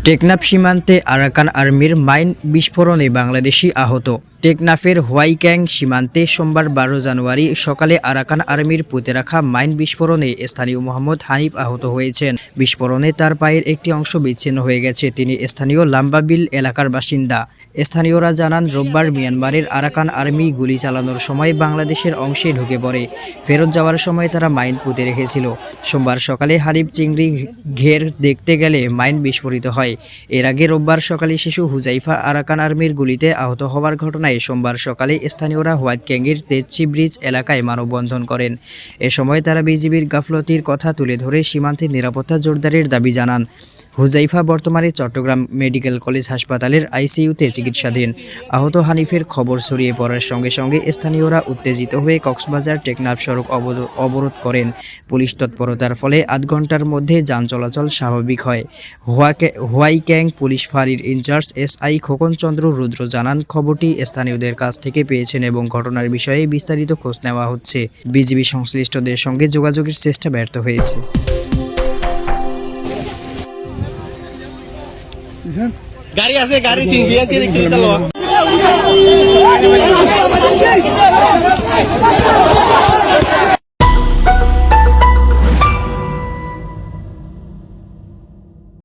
টেকনাফ সীমান্তে আরাকান আর্মির মাইন বিস্ফোরণে বাংলাদেশি আহত। টেকনাফের হোয়াইক্যাং সীমান্তে সোমবার 12 জানুয়ারি সকালে আরাকান আর্মির পুঁতে রাখা মাইন বিস্ফোরণে স্থানীয় মোহাম্মদ হানিফ আহত হয়েছেন। বিস্ফোরণে তার পায়ের একটি অংশ বিচ্ছিন্ন হয়ে গেছে। তিনি স্থানীয় লাম্বাবিল এলাকার বাসিন্দা। স্থানীয়রা জানান, রোববার মিয়ানমারের আরাকান আর্মি গুলি চালানোর সময় বাংলাদেশের অংশে ঢুকে পড়ে। ফেরত যাওয়ার সময় তারা মাইন পুঁতে রেখেছিল। সোমবার সকালে হানিফ চিংড়ি ঘের দেখতে গেলে মাইন বিস্ফোরিত হয়। এর আগে রোববার সকালে শিশু হুজাইফা আরাকান আর্মির গুলিতে আহত হওয়ার ঘটনায় সোমবার সকালে স্থানীয়রা হোয়াইটক্যাংয়ের তেজচি ব্রিজ এলাকায় মানববন্ধন করেন। এ সময় তারা বিজিবির গাফলতির কথা তুলে ধরে সীমান্তের নিরাপত্তা জোরদারের দাবি জানান। হুজাইফা বর্তমানে চট্টগ্রাম মেডিকেল কলেজ হাসপাতালের আইসিইউতে চিকিৎসাধীন। আহত হানিফের খবর ছড়িয়ে পড়ার সঙ্গে সঙ্গে স্থানীয়রা উত্তেজিত হয়ে কক্সবাজার টেকনাফ সড়ক অবরোধ করেন। পুলিশ তৎপরতার ফলে আধ ঘন্টার মধ্যে যান চলাচল স্বাভাবিক হয়। হোয়াইক্যাং পুলিশ ফাঁড়ির ইনচার্জ এসআই খোকন চন্দ্র রুদ্র জানান, খবরটি স্থানীয়দের কাছ থেকে পেয়েছেন এবং ঘটনার বিষয়ে বিস্তারিত খোঁজ নেওয়া হচ্ছে। বিজিবি সংশ্লিষ্টদের সঙ্গে যোগাযোগের চেষ্টা ব্যর্থ হয়েছে। গাড়ি আছে, গাড়ি চিনছি